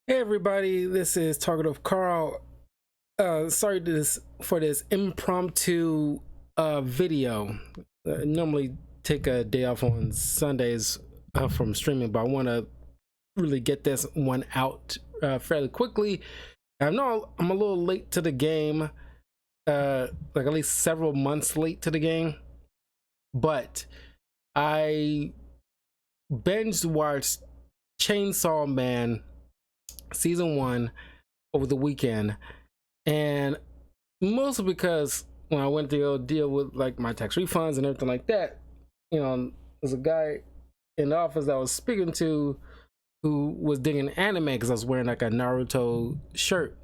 Hey everybody, this is Target of Carl. Sorry for this impromptu video. I normally take a day off on Sundays from streaming, but I want to really get this one out fairly quickly. I know I'm a little late to the game, like at least several months late to the game, but I binge watched Chainsaw Man season 1 over the weekend, and mostly because when I went to go deal with like my tax refunds and everything like that, there's a guy in the office that I was speaking to who was digging anime because I was wearing like a Naruto shirt,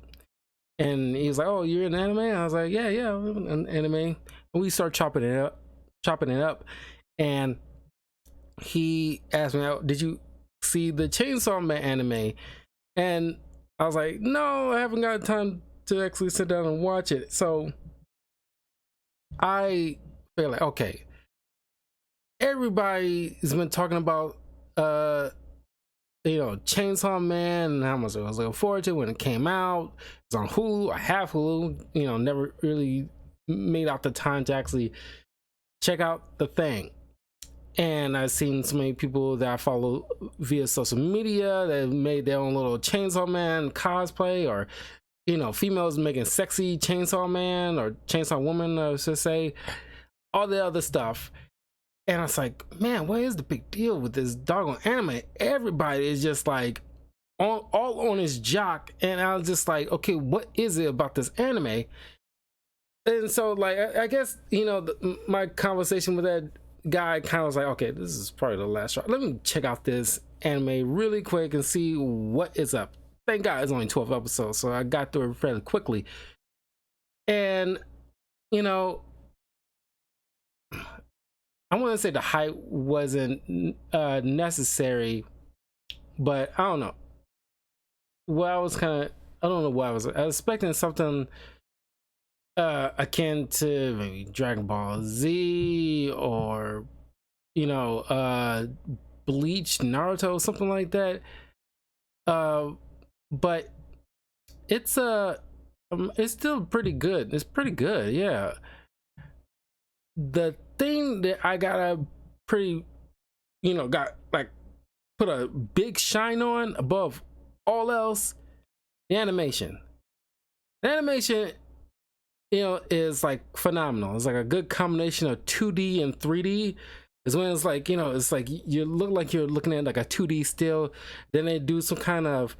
and he was like, "Oh, you're in anime?" And I was like, "Yeah, I'm in anime." And we start chopping it up, and he asked me, "Oh, did you see the Chainsaw Man anime?" And I was like, "No, I haven't got time to actually sit down and watch it." So I feel like, okay, everybody's been talking about Chainsaw Man and how much I was looking forward to when it came out. It's on Hulu. I have Hulu, never really made out the time to actually check out the thing. And I've seen so many people that I follow via social media that have made their own little Chainsaw Man cosplay, or females making sexy Chainsaw Man or Chainsaw Woman, I should say, all the other stuff. And I was like, man, what is the big deal with this doggone anime? Everybody is just like all on his jock. And I was just like, okay, what is it about this anime? And so, like, I guess, my conversation with that guy kind of was like, okay, this is probably the last shot. Let me check out this anime really quick and see what is up. Thank God it's only 12 episodes, so I got through it fairly quickly. And, you know, I want to say the hype wasn't necessary, but I don't know. Well, I don't know what I was expecting something akin to maybe Dragon Ball Z or, you know, uh, Bleach, Naruto, something like that. Uh, but it's it's still pretty good. It's pretty good, yeah. The thing that I got a pretty, got like put a big shine on above all else, the animation. The animation, is like phenomenal. It's like a good combination of 2D and 3D. Is when it's like, it's like you look like you're looking at like a 2D still. Then they do some kind of,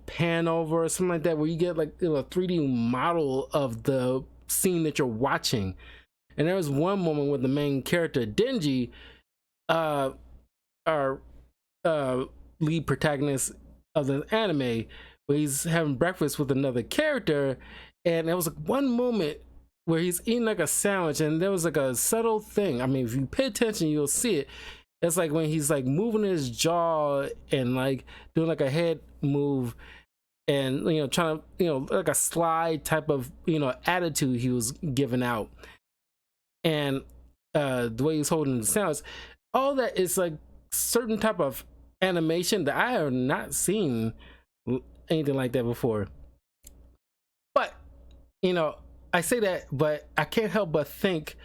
pan over or something like that, where you get like a 3D model of the scene that you're watching. And there was one moment with the main character Denji, uh, our lead protagonist of the anime, where he's having breakfast with another character, and there was like one moment where he's eating like a sandwich, and there was like a subtle thing. I mean, if you pay attention, you'll see it. It's like when he's like moving his jaw and like doing like a head move, and trying to like a slide type of attitude he was giving out, and the way he's holding the sounds, all that is like certain type of animation that I have not seen anything like that before. But I say that, but I can't help but think,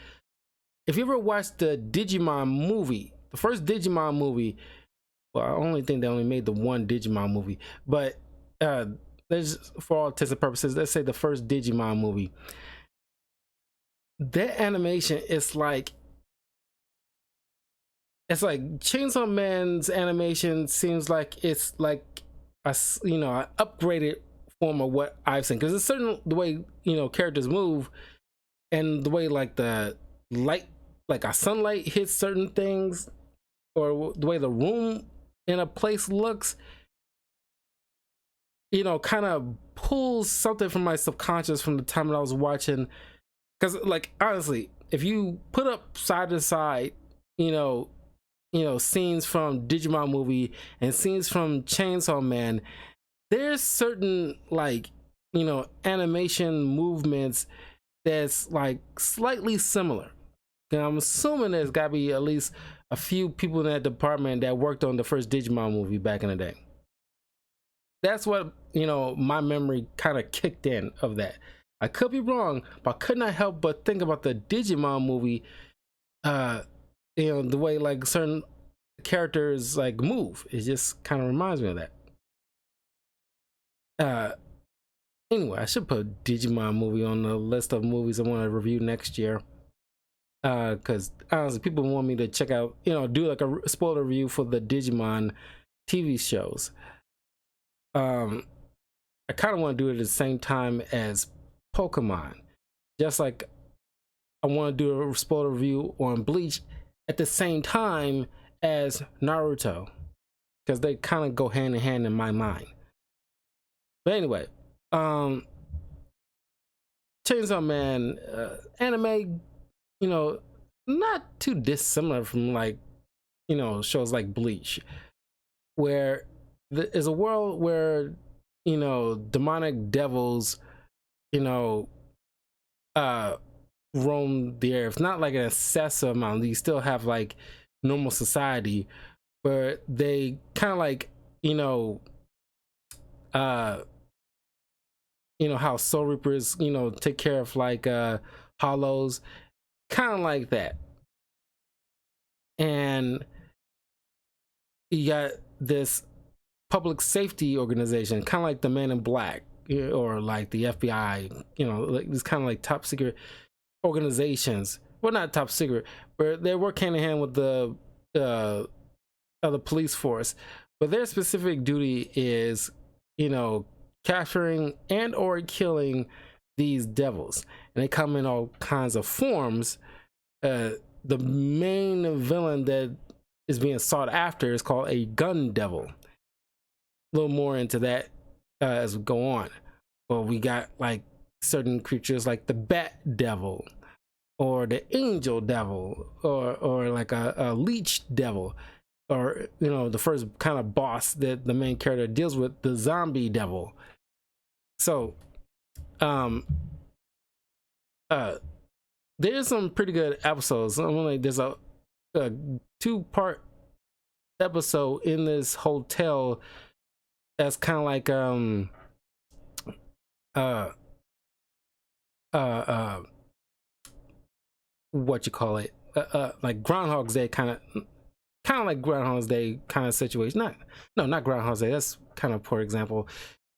if you ever watched the Digimon movie, the first Digimon movie, well, I only think they only made the one Digimon movie, but there's, for all intents and purposes, let's say the first Digimon movie, that animation is like, Chainsaw Man's animation seems like it's like an upgraded form of what I've seen, because it's certain the way characters move, and the way like the light, like a sunlight hits certain things, or the way the room in a place looks, kind of pulls something from my subconscious from the time that I was watching. Because, like, honestly, if you put up side to side, you know scenes from Digimon movie and scenes from Chainsaw Man, there's certain, like, animation movements that's like slightly similar. And I'm assuming there's got to be at least a few people in that department that worked on the first Digimon movie back in the day. that's what, you know, my memory kind of kicked in of that. I could be wrong, but I could not help but think about the Digimon movie. Uh, you know, the way like certain characters like move. It just kind of reminds me of that. Uh, anyway, I should put Digimon movie on the list of movies I want to review next year. Because honestly, people want me to check out, you know, do like a spoiler review for the Digimon TV shows. I kind of want to do it at the same time as Pokemon, just like I want to do a spoiler review on Bleach at the same time as Naruto, because they kind of go hand in hand in my mind. But anyway, Chainsaw Man anime, you know, not too dissimilar from like, you know, shows like Bleach, where there's a world where, you know, demonic devils, you know, roam the earth. Not like an excessive amount. You still have like normal society, but they kind of like, you know, uh you know how Soul Reapers, you know, take care of like hollows, kind of like that. And you got this public safety organization, kind of like the Men in Black or like the FBI, you know, like these kind of like top secret organizations. Well, not top secret, but they work hand in hand with the other police force. But their specific duty is, you know, capturing and or killing these devils, and they come in all kinds of forms. The main villain that is being sought after is called a gun devil. A little more into that as we go on. Well, we got like certain creatures like the Bat Devil, or the Angel Devil, or like a Leech Devil, or you know, the first kind of boss that the main character deals with, the Zombie Devil. So, there's some pretty good episodes. I'm like, there's a 2-part episode in this hotel that's kind of like uh uh what you call it, like Groundhog's Day kind of like Groundhog's Day kind of situation. Not Groundhog's Day. That's kind of poor example.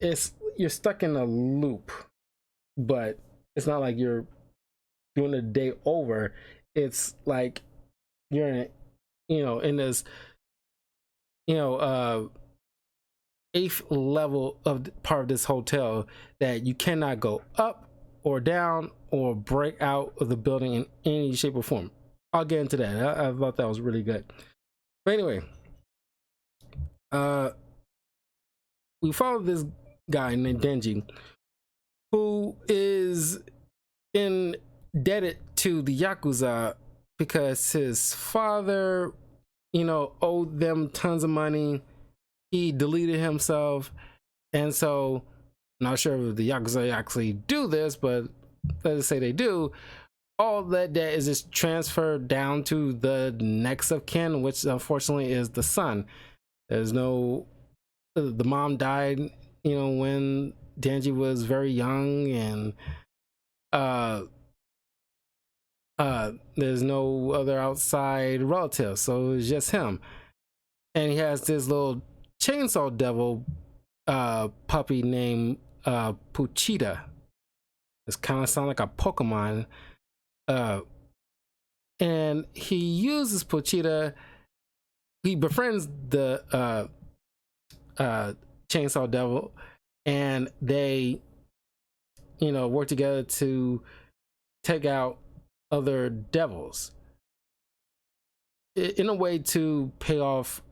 It's you're stuck in a loop, but it's not like you're doing the day over. It's like you're in, you know, in this, you know, 8th level of part of this hotel that you cannot go up or down or break out of the building in any shape or form. I'll get into that. I thought that was really good. But anyway, we follow this guy named Denji, who is indebted to the Yakuza because his father, you know, owed them tons of money. He deleted himself, and so not sure if the Yakuza actually do this, but let's say they do. All that debt is just transferred down to the next of kin, which unfortunately is the son. There's no, the mom died, you know, when Denji was very young, and there's no other outside relatives, so it's just him. And he has this little chainsaw devil puppy named Pochita. It's kind of sound like a Pokemon. And he uses Pochita. He befriends the chainsaw devil, and they, you know, work together to take out other devils in a way to pay off,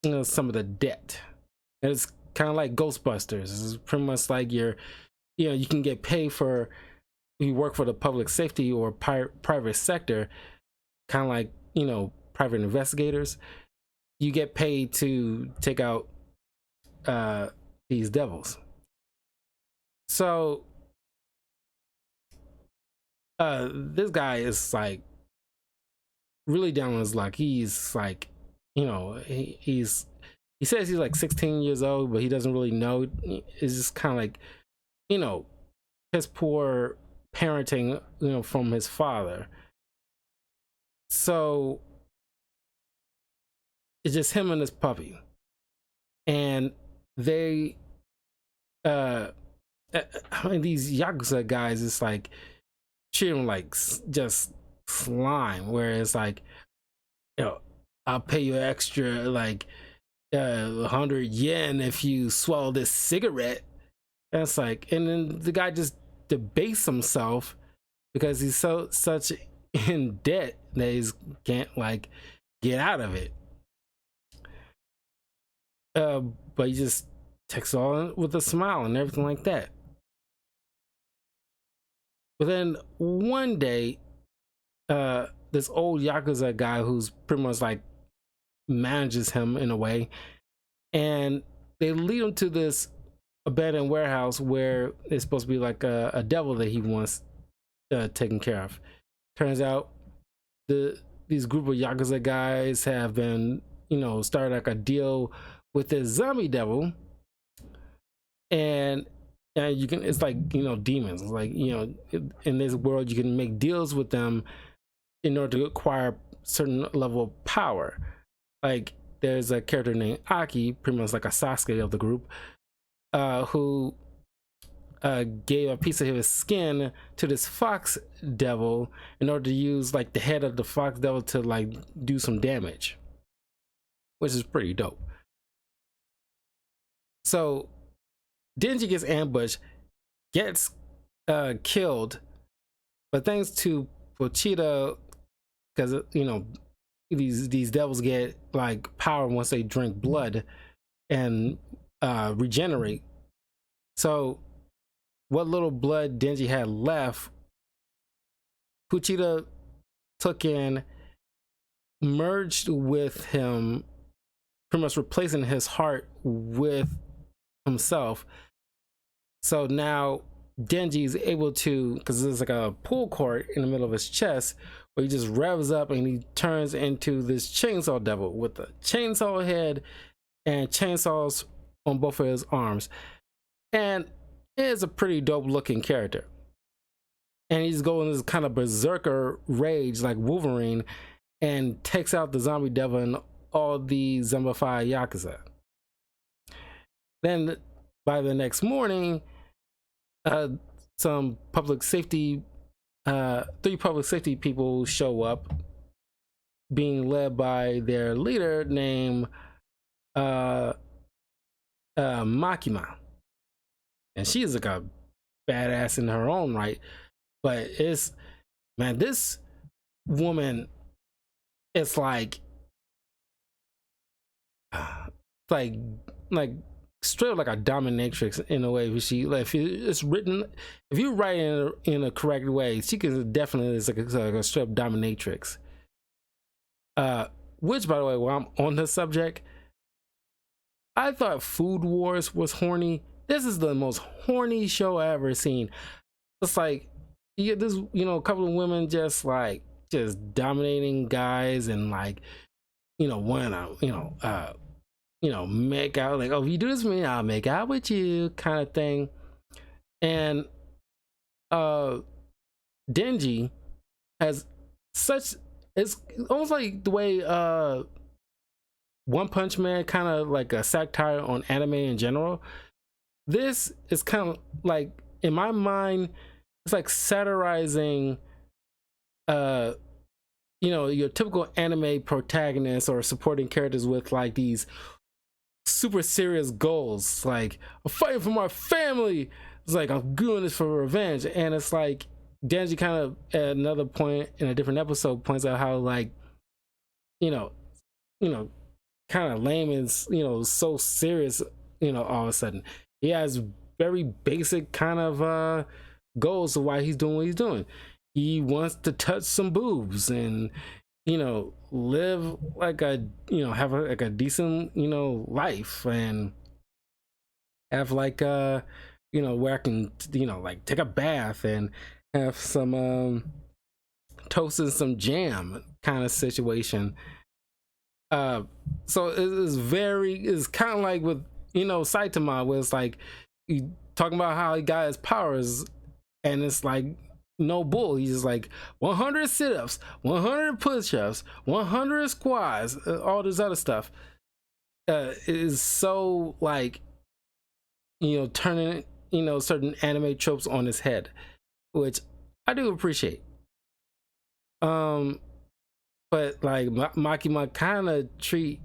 you know, some of the debt. And it's kind of like Ghostbusters. It's pretty much like you're, you know, you can get paid for, you work for the public safety or private sector, kind of like, you know, private investigators. You get paid to take out these devils. So this guy is like really down on his luck. He's like, you know, he's he says he's like 16 years old, but he doesn't really know. It's just kind of like, you know, his poor parenting, you know, from his father. So it's just him and this puppy, and they, uh, I mean, these Yakuza guys, it's like treat him like just slime. Where it's like, you know, I'll pay you extra like 100 yen if you swallow this cigarette. And it's like, and then the guy just debases himself because he's such in debt that he can't like get out of it. But he just takes it all with a smile and everything like that. But then one day, this old Yakuza guy who's pretty much like manages him in a way, and they lead him to this abandoned warehouse where it's supposed to be like a devil that he wants taken care of. Turns out these group of Yakuza guys have been, you know, started like a deal with this zombie devil, and you can, it's like, you know, demons. It's like, you know, in this world you can make deals with them in order to acquire certain level of power. Like there's a character named Aki, pretty much like a Sasuke of the group, who gave a piece of his skin to this fox devil in order to use like the head of the fox devil to like do some damage, which is pretty dope. So Denji gets ambushed, gets killed, but thanks to Pochita, because, you know, these devils get like power once they drink blood and regenerate. So what little blood Denji had left, Pochita took in, merged with him, pretty much replacing his heart with himself. So now Denji is able to, because there's like a pull cord in the middle of his chest where he just revs up and he turns into this chainsaw devil with a chainsaw head and chainsaws on both of his arms. And it is a pretty dope looking character. And he's going this kind of berserker rage like Wolverine and takes out the zombie devil and all the zombified Yakuza. Then by the next morning, some public safety, 3 public safety people show up, being led by their leader named Makima, and she is like a badass in her own right. But it's, man, this woman, it's like like straight up like a dominatrix in a way. She, like, it's written, if you write in a correct way, she can definitely is like a straight up dominatrix. Which, by the way, while I'm on the subject, I thought Food Wars was horny. This is the most horny show I ever seen. It's like you get this, you know, a couple of women just dominating guys and like, you know, wanna, you know, make out, like, oh, if you do this for me, I'll make out with you, kind of thing. And Denji has such, it's almost like the way One Punch Man, kind of like a satire on anime in general. This is kind of like, in my mind, it's like satirizing you know, your typical anime protagonist or supporting characters with like these super serious goals, like I'm fighting for my family. It's like I'm doing this for revenge. And it's like Denji kind of at another point in a different episode points out how, like, you know, kind of lame is, you know, so serious, you know, all of a sudden. He has very basic kind of goals of why he's doing what he's doing. He wants to touch some boobs and, you know, live like a, you know, have like a decent, you know, life, and have like you know, where I can, you know, like take a bath and have some toast and some jam kind of situation. Uh, so it's kind of like with, Saitama, where it's like you talking about how he got his powers, and it's like no bull. He's just like 100 sit-ups, 100 push-ups, 100 squats, all this other stuff. It is so like, turning, certain anime tropes on his head, which I do appreciate. Um, but like Makima kind of treat,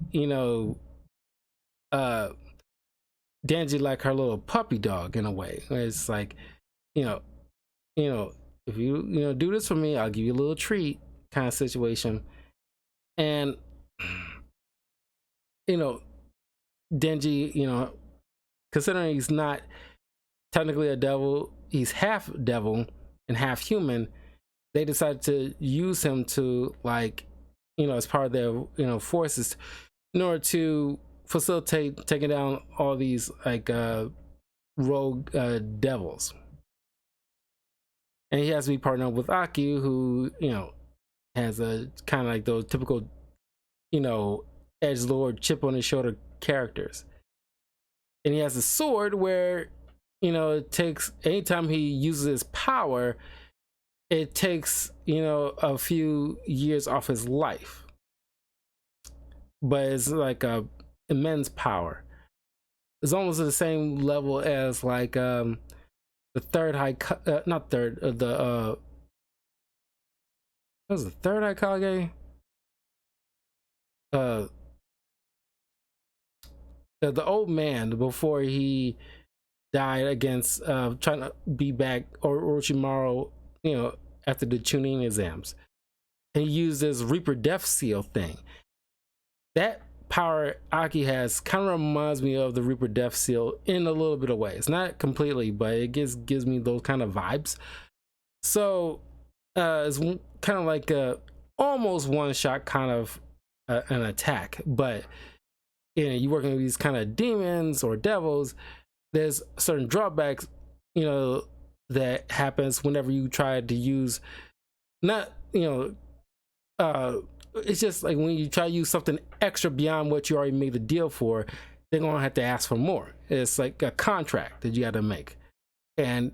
uh Denji like her little puppy dog in a way. It's like, you know, you know, if you do this for me, I'll give you a little treat kind of situation. And you know, Denji, considering he's not technically a devil, he's half devil and half human. They decided to use him to, like, as part of their, forces in order to facilitate taking down all these like rogue devils. And he has to be partnered with Aki, who has a kind of like those typical, edge lord, chip on his shoulder characters. And he has a sword where it takes, anytime he uses his power, it takes a few years off his life, but it's like a immense power. It's almost at the same level as like the third high, not third, what was the third Hokage? The old man before he died against trying to be back, or Orochimaru, after the Chunin exams. And he used this Reaper Death Seal thing. That power Aki has kind of reminds me of the Reaper Death Seal in a little bit of ways. Not completely, but it gives me those kind of vibes. So it's kind of like a almost one shot kind of an attack, but you're working with these kind of demons or devils. There's certain drawbacks, that happens whenever you try to use, not, it's just like when you try to use something extra beyond what you already made the deal for, they're gonna have to ask for more. It's like a contract that you got to make, and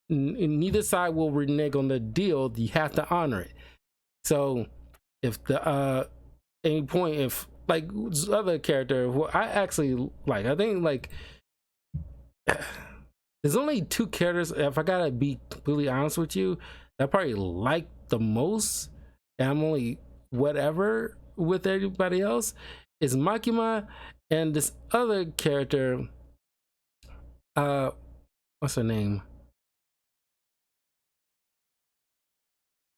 neither side will renege on the deal. You have to honor it. So if the any point, if like other character who I actually like, I think like there's only two characters, if I gotta be completely honest with you, that I probably like the most, and I'm only whatever with everybody else, is Makima and this other character, what's her name?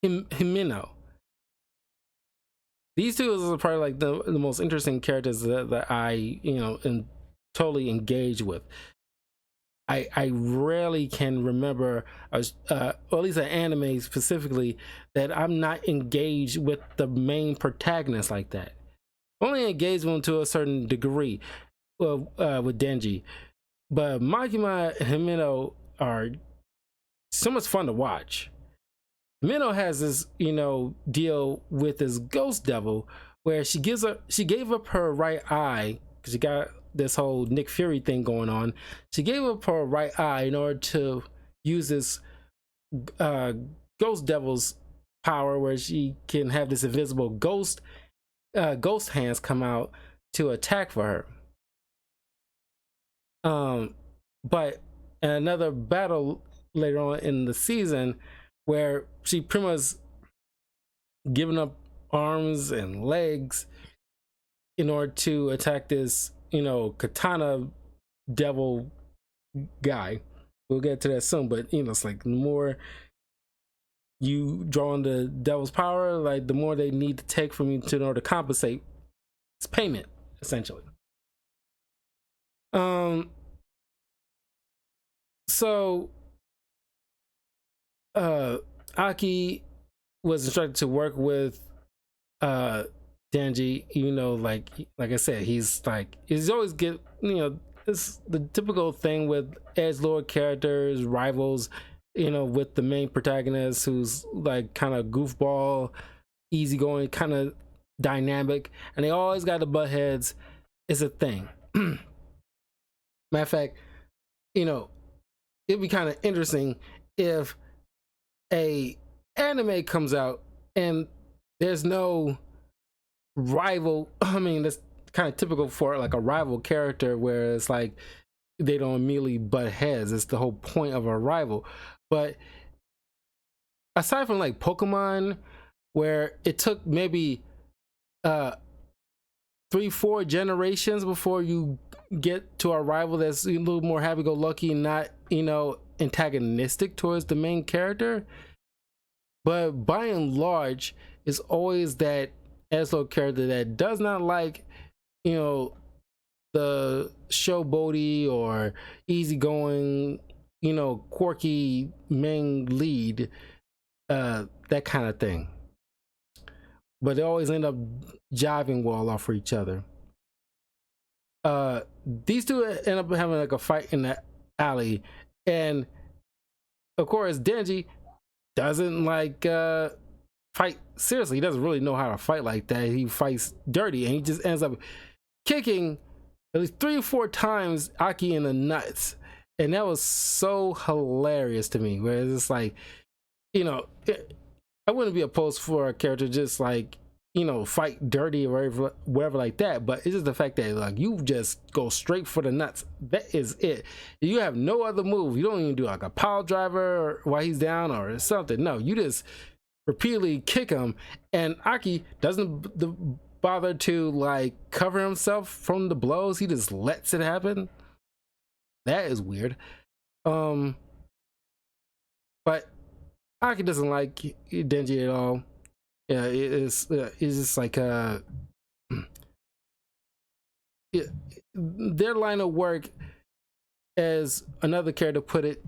Himeno. These two are probably like the most interesting characters that I, am totally engaged with. I rarely can remember, or at least an anime specifically, that I'm not engaged with the main protagonist like that. Only engaged with him to a certain degree, with Denji. But Makima and Himeno are so much fun to watch. Himeno has this, deal with this ghost devil where she gave up her right eye because she got this whole Nick Fury thing going on. She gave up her right eye in order to use this ghost devil's power, where she can have this invisible ghost hands come out to attack for her. But in another battle later on in the season, where she pretty much giving up arms and legs in order to attack this, katana devil guy. We'll get to that soon, but it's like the more you draw on the devil's power, like the more they need to take from you in order to compensate. It's payment, essentially. So Aki was instructed to work with Denji, like I said, he's always get, it's the typical thing with edgelord characters, rivals, with the main protagonist who's like kind of goofball, easygoing, kind of dynamic, and they always got the butt heads. It's a thing. Matter of fact, you know, it'd be kind of interesting if a anime comes out and there's no rival. I mean, that's kind of typical for like a rival character, where it's like they don't immediately butt heads. It's the whole point of a rival. But aside from like Pokemon, where it took maybe 3-4 generations before you get to a rival that's a little more happy-go-lucky and not, you know, antagonistic towards the main character. But by and large, it's always that Eslo character that does not like, you know, the showboaty or easygoing, you know, quirky main lead, that kind of thing. But they always end up jiving well off for each other. These two end up having like a fight in the alley, and of course Denji doesn't like fight seriously. He doesn't really know how to fight like that. He fights dirty, and he just ends up kicking at least 3 or 4 times Aki in the nuts, and that was so hilarious to me. Where it's like, you know, I wouldn't be opposed for a character just like, you know, fight dirty or whatever like that, but it's just the fact that like you just go straight for the nuts. That is it. You have no other move. You don't even do like a pile driver while he's down or something. No, you just repeatedly kick him, and Aki doesn't bother to like cover himself from the blows. He just lets it happen. That is weird. But Aki doesn't like Denji at all. Yeah, it's just like their line of work, as another character put it,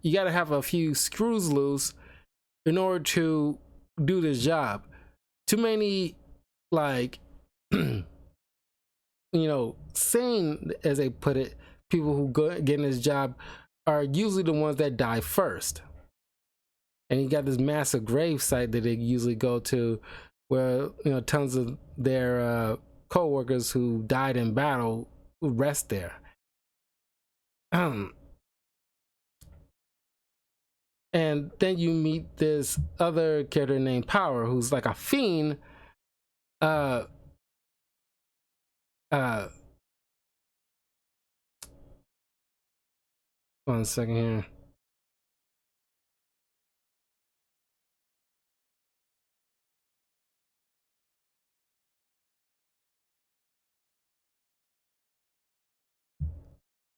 you got to have a few screws loose in order to do this job. Too many, like, you know, sane, as they put it, people who get in this job are usually the ones that die first. And you got this massive grave site that they usually go to, where, you know, tons of their co-workers who died in battle rest there. And then you meet this other character named Power, who's like a fiend. One second here.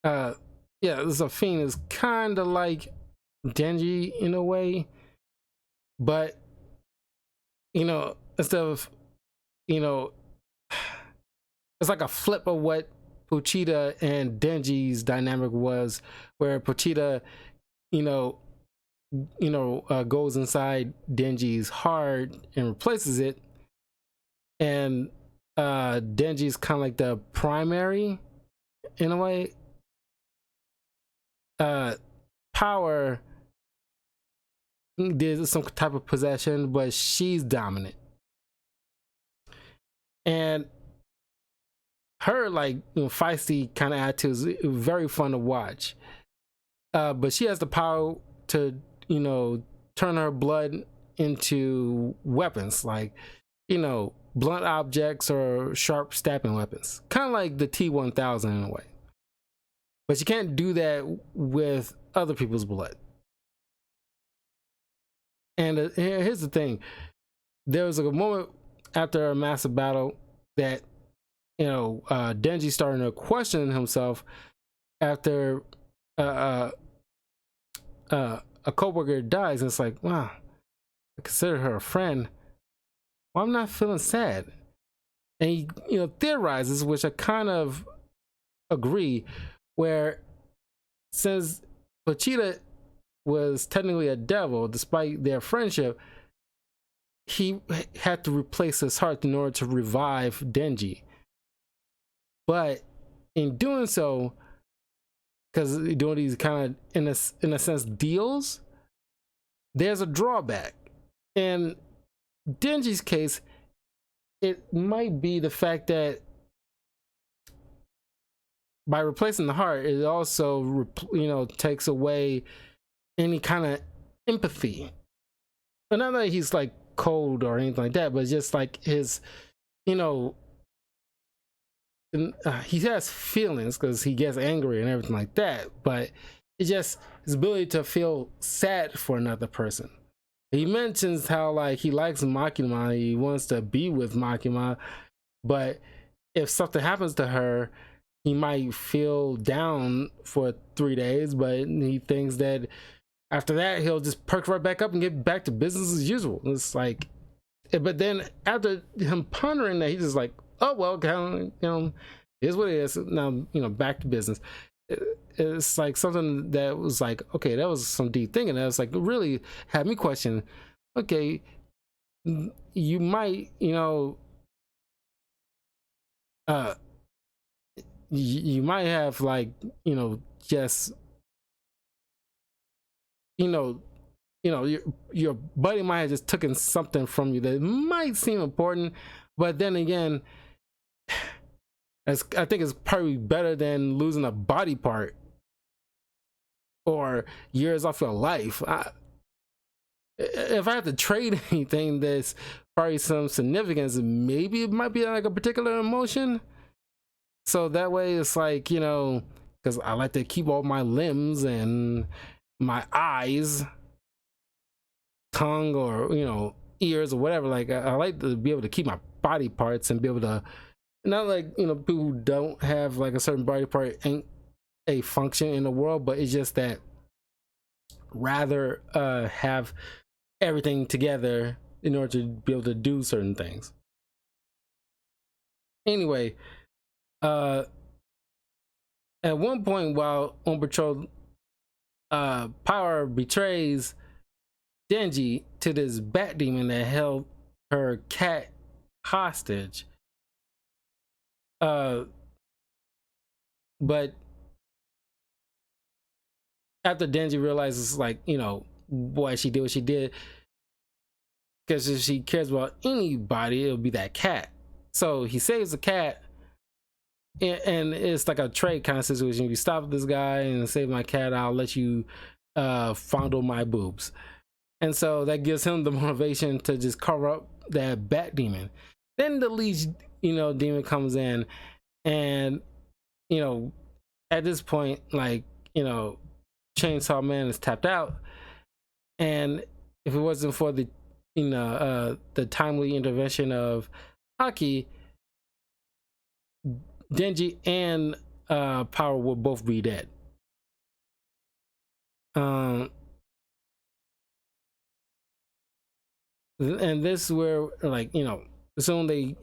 Yeah, this fiend is kind of like Denji in a way, but, you know, instead of, you know, it's like a flip of what Pochita and Denji's dynamic was, where Pochita, you know, goes inside Denji's heart and replaces it, and Denji's kind of like the primary in a way. Power did some type of possession, but she's dominant, and her, like, you know, feisty kind of attitude is very fun to watch. But she has the power to, you know, turn her blood into weapons, like, you know, blunt objects or sharp stabbing weapons, kind of like the T-1000 in a way. But you can't do that with other people's blood. And here's the thing. There was like a moment after a massive battle that, you know, Denji starting to question himself after a coworker dies. And it's like, wow, I consider her a friend. Well, I'm not feeling sad. And he, you know, theorizes, which I kind of agree, where since Pochita was technically a devil, despite their friendship, he had to replace his heart in order to revive Denji. But in doing so, because doing these kind of, in a sense, deals, there's a drawback. In Denji's case, it might be the fact that by replacing the heart, it also takes away any kind of empathy. But not that he's like cold or anything like that, but just like his, you know, he has feelings because he gets angry and everything like that. But it's just his ability to feel sad for another person. He mentions how like he likes Makima, he wants to be with Makima, but if something happens to her, he might feel down for 3 days, but he thinks that after that he'll just perk right back up and get back to business as usual. It's like, but then after him pondering that, he's just like, oh well, kind of, here's what it is. Now, back to business. It's like something that was like, okay, that was some deep thinking. That was like really had me question. Okay, you might, you might have like, just, your buddy might have just taken something from you that might seem important, but then again, I think it's probably better than losing a body part or years off your life. If I have to trade anything that's probably some significance, maybe it might be like a particular emotion. So that way it's like, because I like to keep all my limbs and my eyes, tongue, or, ears or whatever. Like I like to be able to keep my body parts and be able to, not like, people who don't have like a certain body part ain't a function in the world, but it's just that rather have everything together in order to be able to do certain things. Anyway, at one point while on patrol, Power betrays Denji to this bat demon that held her cat hostage. But after Denji realizes, like, why she did what she did, because if she cares about anybody, it'll be that cat. So he saves the cat, and it's like a trade kind of situation. If you stop this guy and save my cat, I'll let you fondle my boobs. And so that gives him the motivation to just cover up that bat demon. Then the leech, demon comes in, and at this point, like, Chainsaw Man is tapped out, and if it wasn't for the the timely intervention of Haki, Denji and Power will both be dead. And this is where, like, soon they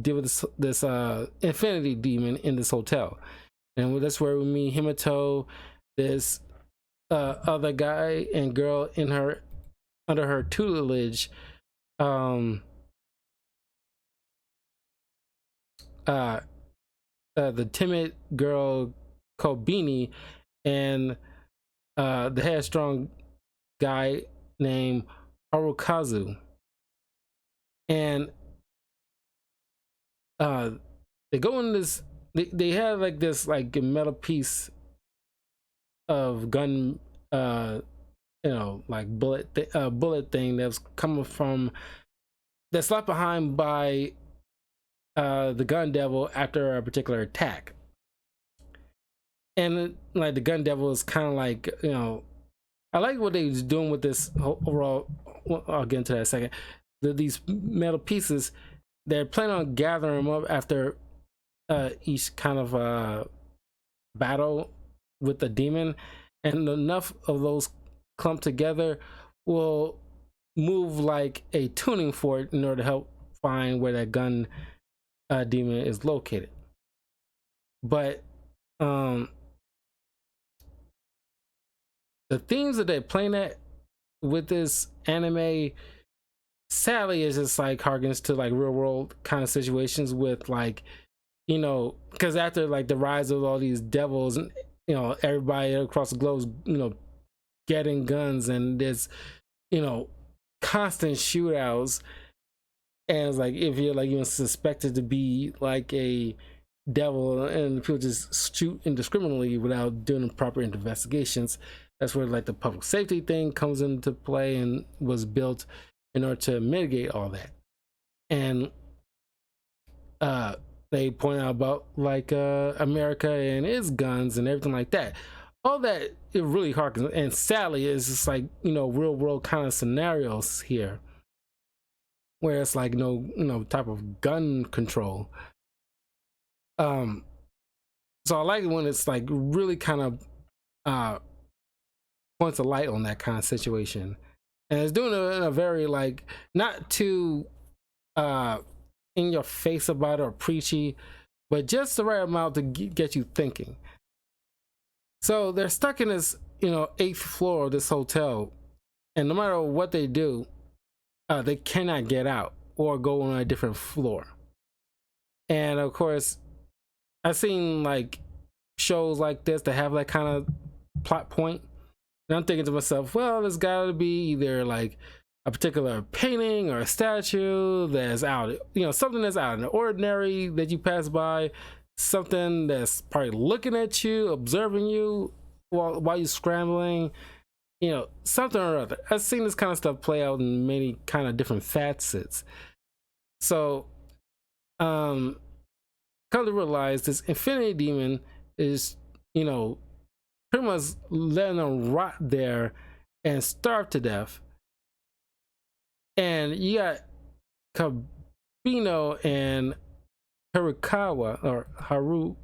deal with this infinity demon in this hotel, and that's where we meet Himito, this other guy and girl under her tutelage, the timid girl Kobini, and the headstrong guy named Harukazu. And they go in this, they have like this like metal piece of gun, like bullet thing that's coming from, that's left behind by the gun devil after a particular attack. And like the gun devil is kind of like, I like what they was doing with this overall. I'll get into that in a second. These metal pieces, they're planning on gathering them up after each kind of battle with the demon, and enough of those clumped together will move like a tuning fork in order to help find where that gun demon is located. But the themes that they're playing at with this anime, sadly, is just like harkens to like real world kind of situations with, like, because after like the rise of all these devils, and everybody across the globe is getting guns, and there's constant shootouts. And it's like if you're like even suspected to be like a devil and people just shoot indiscriminately without doing proper investigations, that's where like the public safety thing comes into play and was built in order to mitigate all that. And they point out about like America and its guns and everything like that. All that it really harkens, and sadly, is just like real world kind of scenarios here, where it's like no type of gun control. So I like it when it's like really kind of points a light on that kind of situation, and it's doing it in a very like not too in your face about it or preachy, but just the right amount to get you thinking. So they're stuck in this, eighth floor of this hotel, and no matter what they do, they cannot get out or go on a different floor. And of course, I've seen like shows like this that have that kind of plot point, and I'm thinking to myself, well, there's got to be either like a particular painting or a statue that's out, something that's out in the ordinary that you pass by, something that's probably looking at you, observing you while you're scrambling, something or other. I've seen this kind of stuff play out in many kind of different facets. So, come to realize this Infinity Demon is, pretty much letting them rot there and starve to death. And you got Kabino and Harukawa or Harukazu,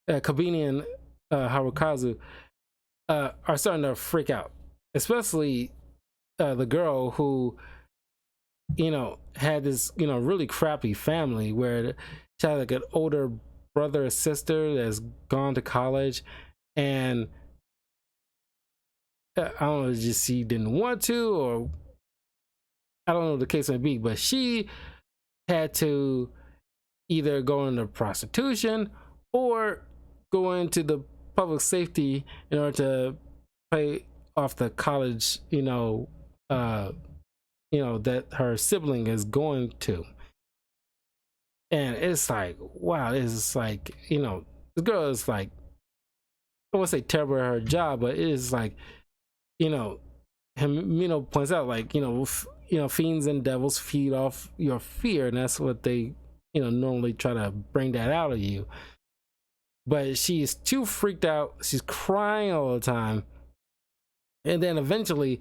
Kabini and Harukazu are starting to freak out, especially the girl who, had this, really crappy family where she had like an older brother or sister that's gone to college, and I don't know, just she didn't want to, or I don't know what the case may be, but she had to either go into prostitution or go into the public safety in order to pay off the college, that her sibling is going to. And it's like, wow, it's like, this girl is like, I won't say terrible at her job, but it is like, him, points out like, fiends and devils feed off your fear, and that's what they, normally try to bring that out of you. But she's too freaked out. She's crying all the time. And then eventually,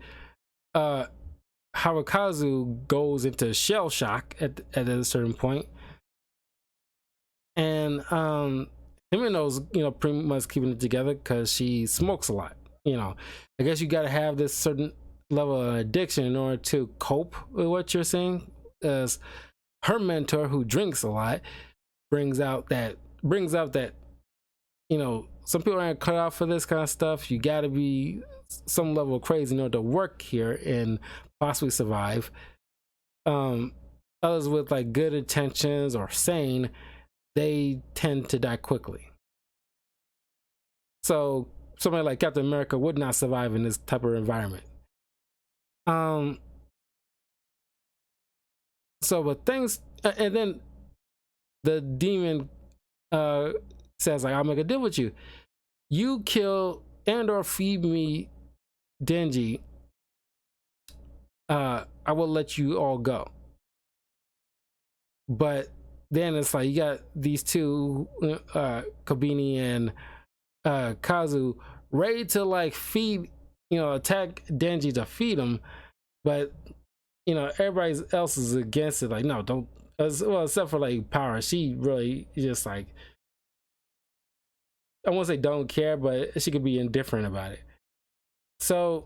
Harukazu goes into shell shock at a certain point. And Himeno's, pretty much keeping it together because she smokes a lot. I guess you got to have this certain level of addiction in order to cope with what you're seeing. As her mentor, who drinks a lot, brings out that some people aren't cut out for this kind of stuff. You got to be some level of crazy in order to work here and possibly survive. Others with like good intentions or sane, they tend to die quickly. So somebody like Captain America would not survive in this type of environment. So but things, and then the demon says like, I'll make a deal with you. You kill and or feed me Denji, I will let you all go. But then it's like you got these two, Kabini and Kazu, ready to like feed, attack Denji to feed him, but everybody else is against it. Like, no, don't. Well, except for like Power, she really just like, I won't say don't care, but she could be indifferent about it. So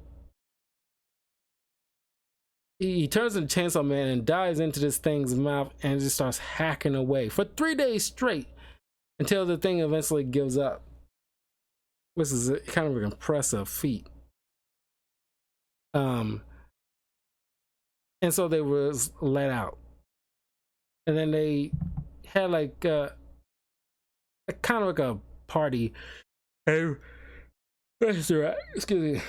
he turns into Chainsaw Man and dives into this thing's mouth and just starts hacking away for 3 days straight until the thing eventually gives up. This is kind of an impressive feat. And so they was let out, and then they had like kind of like a party. And excuse me.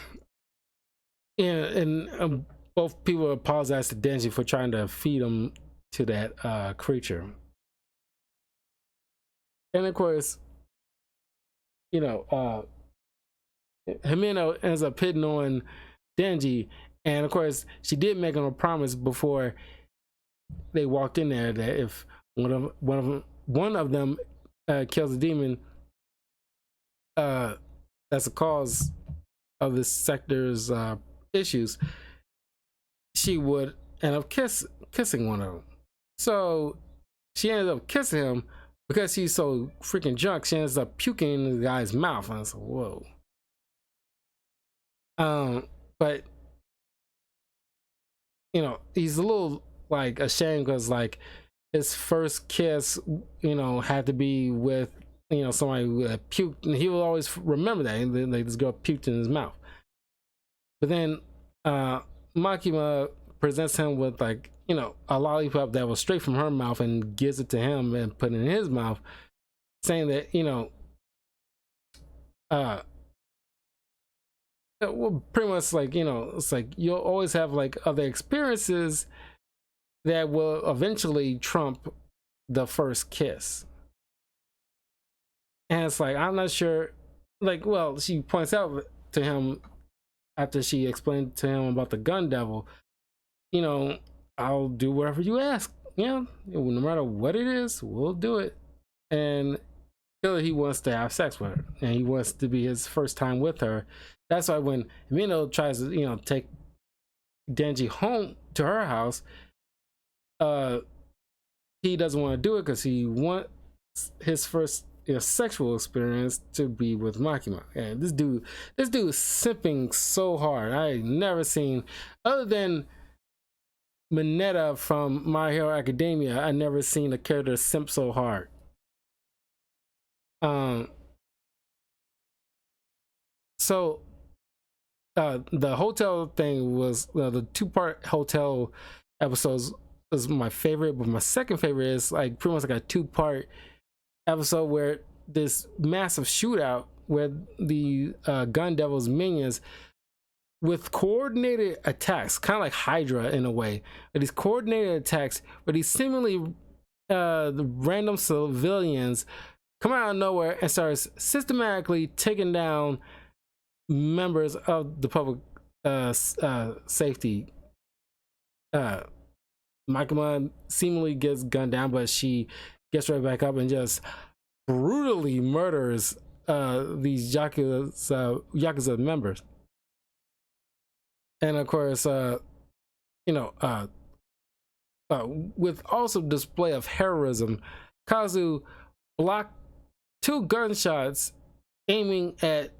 And both people apologize to Denji for trying to feed him to that creature. And of course, you know, Himeno ends up hitting on Denji, and of course, she did make him a promise before they walked in there that if one of them kills a demon, that's the cause of this sector's issues, she would end up kissing one of them. So she ended up kissing him because she's so freaking drunk. She ends up puking in the guy's mouth, and I was like, whoa. But you know, he's a little like ashamed because like his first kiss, you know, had to be with, you know, somebody who puked, and he will always remember that. Like this girl puked in his mouth. But then Makima presents him with like, you know, a lollipop that was straight from her mouth and gives it to him and put it in his mouth, saying that, you know, well, pretty much like, you know, it's like you'll always have like other experiences that will eventually trump the first kiss. And it's like, I'm not sure, like, well, she points out to him after she explained to him about the gun devil, you know, I'll do whatever you ask. Yeah, no matter what it is, we'll do it. And he wants to have sex with her, and he wants to be his first time with her. That's why when Mino tries to, you know, take Denji home to her house, he doesn't want to do it because he wants his first, you know, sexual experience to be with Makima. And this dude is simping so hard. I never seen, other than Mineta from My Hero Academia, I never seen a character simp so hard. So the hotel thing was the 2-part hotel episodes was my favorite, but my second favorite is like pretty much like a 2-part episode where this massive shootout where the gun devil's minions, with coordinated attacks, kind of like Hydra in a way, but these coordinated attacks where these seemingly random civilians come out of nowhere and starts systematically taking down members of the public safety. Makima seemingly gets gunned down, but she gets right back up and just brutally murders these Yakuza members. And of course, you know, with also display of heroism, Kazu blocked 2 gunshots aiming at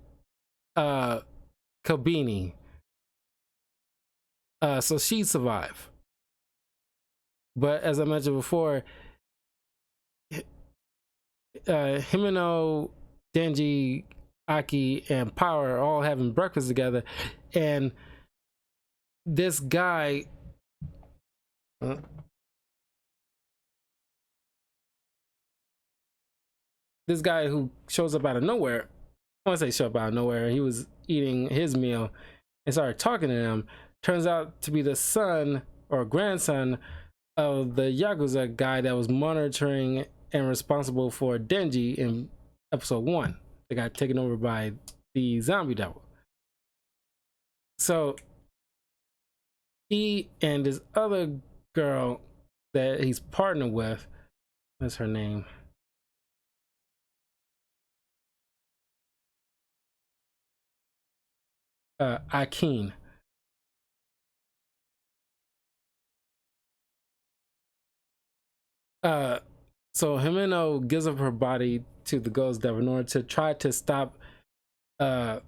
Kabini, so she survived. But as I mentioned before, Himeno, Denji, Aki, and Power are all having breakfast together, and this guy who shows up out of nowhere, I want to say show up out of nowhere, he was eating his meal and started talking to him, turns out to be the son or grandson of the Yakuza guy that was monitoring and responsible for Denji in episode 1. They got taken over by the zombie devil. So he and this other girl that he's partnered with, what's her name? Akeen. So Himeno gives up her body to the Ghost Devil in order to try to stop try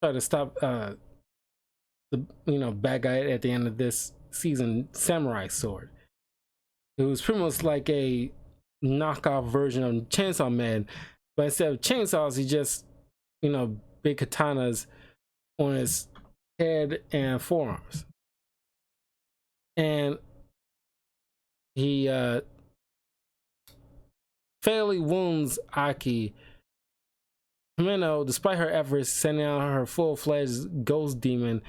to stop the, you know, bad guy at the end of this season, Samurai Sword. It was pretty much like a knockoff version of Chainsaw Man, but instead of chainsaws, he just, you know, big katanas on his head and forearms. And he fatally wounds Aki. Himeno, despite her efforts, sending out her full-fledged ghost demon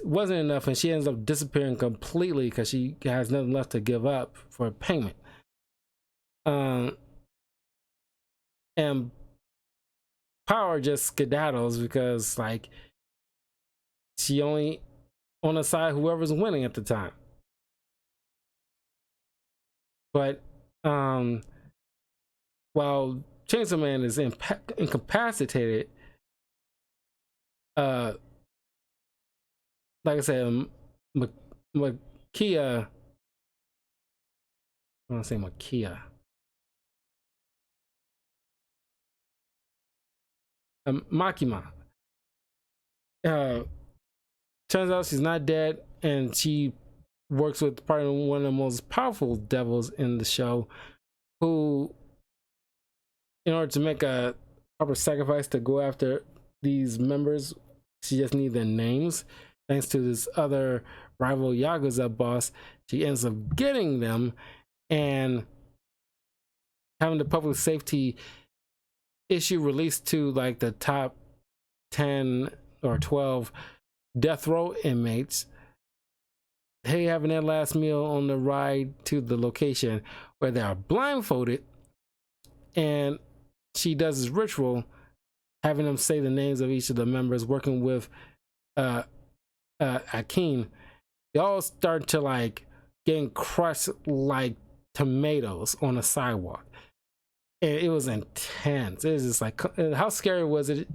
wasn't enough, and she ends up disappearing completely because she has nothing left to give up for payment. And Power just skedaddles because, like, she only on the side whoever's winning at the time. But while Chainsaw Man is incapacitated, like I said, Makia, I want to say Makia. Makima. Turns out she's not dead, and she works with probably one of the most powerful devils in the show, who, in order to make a proper sacrifice to go after these members, she just needs their names. Thanks to this other rival Yakuza boss, she ends up getting them and having the public safety issue released to like the top 10 or 12 death row inmates. They having their last meal on the ride to the location where they are blindfolded, and she does this ritual, having them say the names of each of the members, working with Akin. They all start to like getting crushed like tomatoes on the sidewalk. And it was intense. It was just like, how scary was it?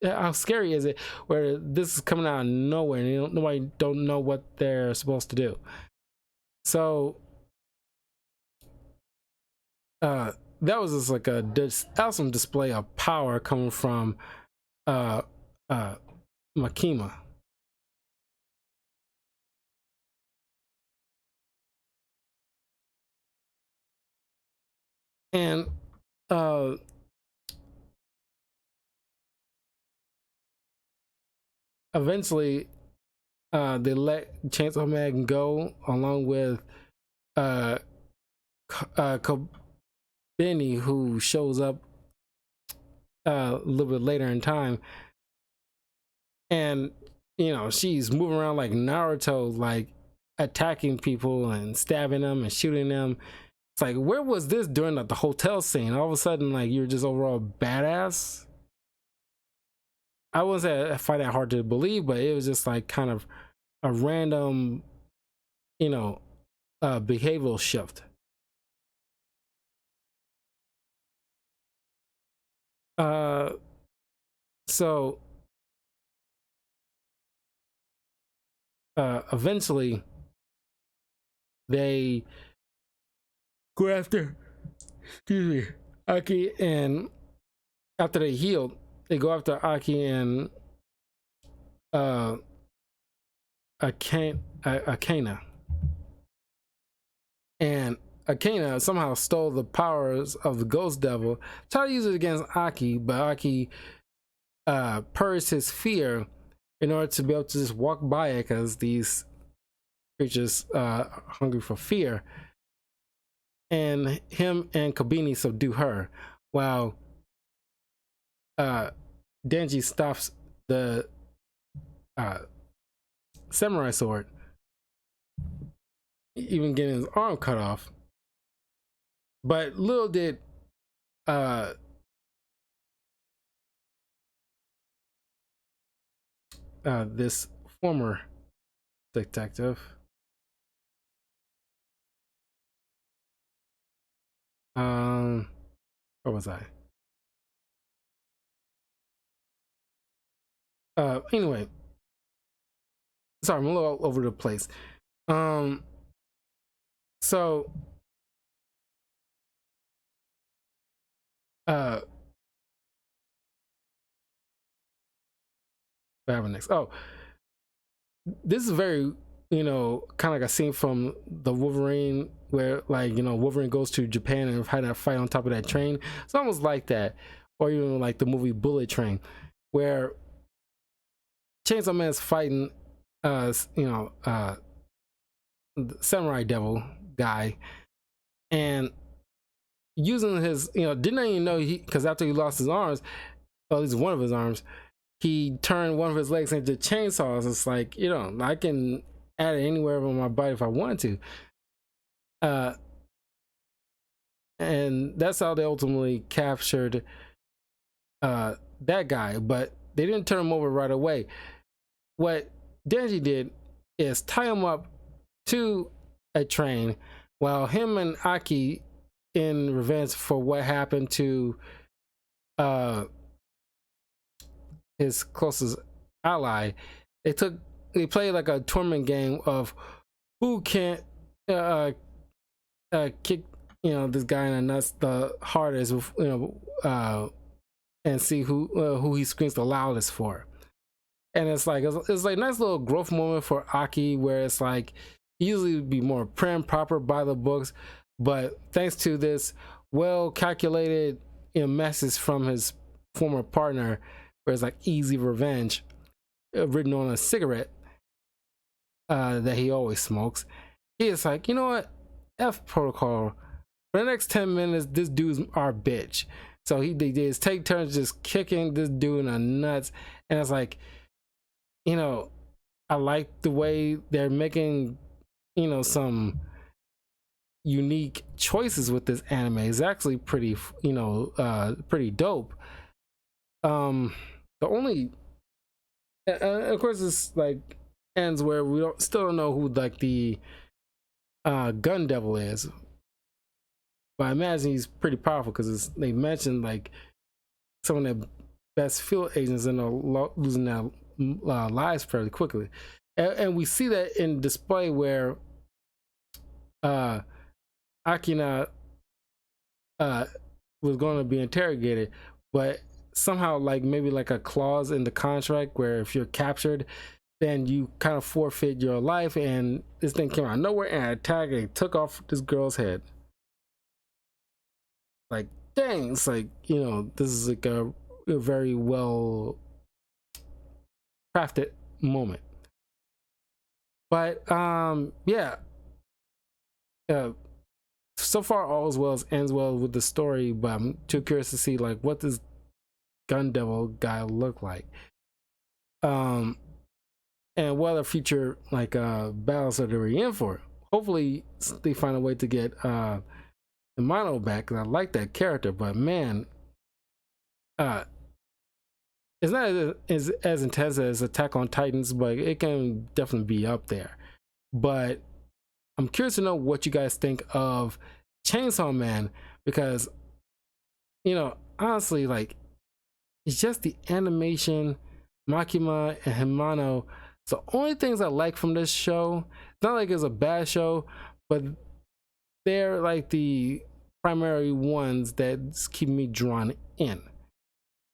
How scary is it where this is coming out of nowhere and nobody don't know what they're supposed to do? So that was just like a awesome display of power coming from Makima. And eventually they let Chainsaw Man go, along with Kobeni, who shows up a little bit later in time. And you know, she's moving around like Naruto, like attacking people and stabbing them and shooting them. It's like, where was this during the hotel scene? All of a sudden, like, you're just overall badass. I wouldn't say I find that hard to believe, but it was just like kind of a random, you know, behavioral shift. So eventually they go after, excuse me, Aki, and after they healed, they go after Aki and Akena. And Akena somehow stole the powers of the Ghost Devil, tried to use it against Aki, but Aki purged his fear in order to be able to just walk by it, because these creatures are hungry for fear. And him and Kobeni subdue her, while Denji stops the samurai sword, even getting his arm cut off. But little did this former detective where was I? Anyway, sorry, I'm a little all over the place. So what happened next? Oh, this is very, you know, kind of like a scene from the Wolverine, where, like, you know, Wolverine goes to Japan and had that fight on top of that train. It's almost like that, or even like the movie Bullet Train, where Chainsaw Man is fighting you know, the Samurai Devil guy, and using his, you know, didn't even know he, because after he lost his arms, at least one of his arms, he turned one of his legs into chainsaws. It's like, you know, I can add it anywhere on my body if I want to. And that's how they ultimately captured that guy, but they didn't turn him over right away. What Denji did is tie him up to a train while him and Aki, in revenge for what happened to his closest ally, they played like a tournament game of who can kick, you know, this guy in the nuts the hardest, you know, and see who he screams the loudest for. And it's like it's like a nice little growth moment for Aki, where it's like he usually would be more prim proper by the books, but thanks to this well calculated, you know, message from his former partner, where it's like easy revenge, written on a cigarette that he always smokes. He is like, you know what, F protocol. For the next 10 minutes, this dude's our bitch. So they just take turns just kicking this dude in the nuts, and it's like, you know, I like the way they're making, you know, some unique choices with this anime. It's actually pretty, you know, pretty dope. The only, of course, it's like ends where we still don't know who like the gun devil is, but I imagine he's pretty powerful because they mentioned like some of the best field agents and are losing their lives fairly quickly, and we see that in display where Akina was going to be interrogated, but somehow like maybe like a clause in the contract where if you're captured, then you kind of forfeit your life. And this thing came out of nowhere and attacked and took off this girl's head. Like, dang, it's like, you know, this is like a very well crafted moment. But yeah, so far all is well, ends well with the story, but I'm too curious to see like what this gun devil guy look like, and what other future like battles are they in for. Hopefully they find a way to get Mono back, because I like that character, but man, it's not as intense as Attack on Titans, but it can definitely be up there. But I'm curious to know what you guys think of Chainsaw Man, because, you know, honestly, like, it's just the animation, Makima and Himano. It's the only things I like from this show. It's not like it's a bad show, but they're like the primary ones that keep me drawn in.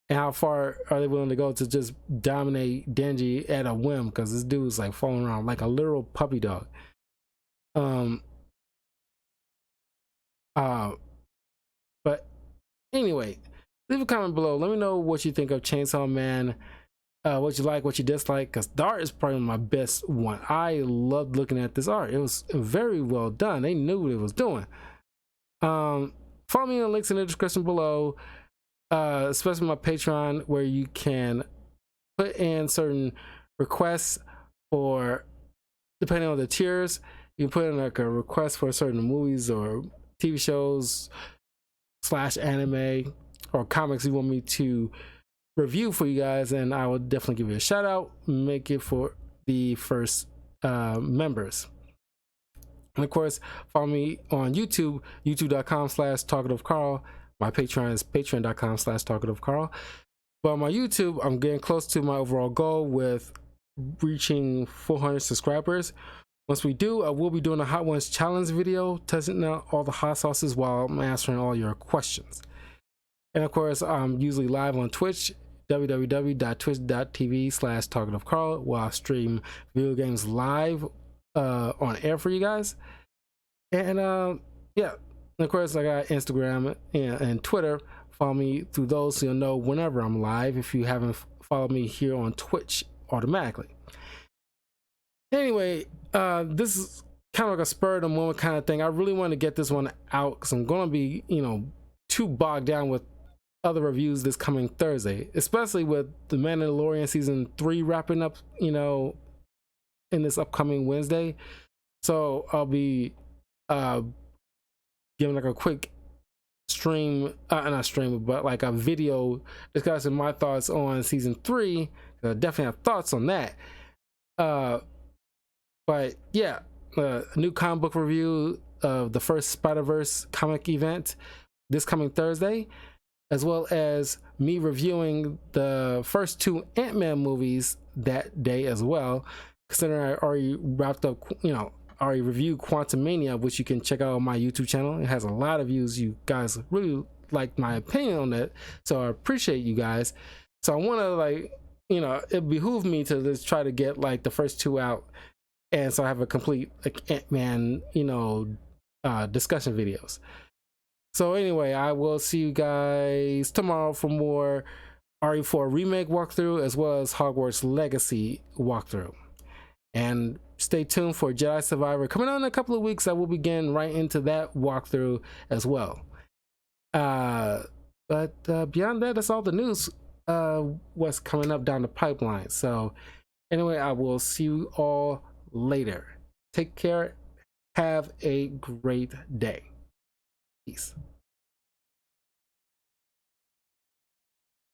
And how far are they willing to go to just dominate Denji at a whim? Because this dude's like falling around like a literal puppy dog. But anyway, leave a comment below. Let me know what you think of Chainsaw Man. What you like, what you dislike, because the art is probably my best one. I loved looking at this art. It was very well done. They knew what it was doing. Follow me on the links in the description below, especially my Patreon, where you can put in certain requests, or depending on the tiers, you can put in like a request for certain movies or TV shows / anime or comics you want me to review for you guys, and I will definitely give you a shout out, make it for the first members. And of course, follow me on YouTube, youtube.com/talkativecarl. My Patreon is patreon.com/talkativecarl. But on my YouTube, I'm getting close to my overall goal with reaching 400 subscribers. Once we do, I will be doing a Hot Ones challenge video, testing out all the hot sauces while I'm answering all your questions. And of course, I'm usually live on Twitch, www.twitch.tv/talkativecarl, while I stream video games live on air for you guys. And yeah, and of course, I got Instagram and Twitter. Follow me through those so you'll know whenever I'm live, if you haven't followed me here on Twitch automatically. Anyway, this is kind of like a spur of the moment kind of thing. I really want to get this one out because I'm going to be, you know, too bogged down with other reviews this coming Thursday, especially with The Mandalorian season 3 wrapping up, you know, in this upcoming Wednesday. So I'll be giving like a quick stream, not stream, but like a video discussing my thoughts on season 3. I definitely have thoughts on that. But yeah, a new comic book review of the first Spider-Verse comic event this coming Thursday, as well as me reviewing the first 2 Ant-Man movies that day as well, considering I already wrapped up, you know, already reviewed Quantumania, which you can check out on my YouTube channel. It has a lot of views. You guys really like my opinion on that, so I appreciate you guys. So I want to, like, you know, it behooved me to just try to get like the first 2 out, and so I have a complete like Ant-Man, you know, discussion videos. So anyway, I will see you guys tomorrow for more RE4 remake walkthrough, as well as Hogwarts Legacy walkthrough. And stay tuned for Jedi Survivor coming out in a couple of weeks. I will begin right into that walkthrough as well. But beyond that, that's all the news what's coming up down the pipeline. So anyway, I will see you all later. Take care. Have a great day. Peace.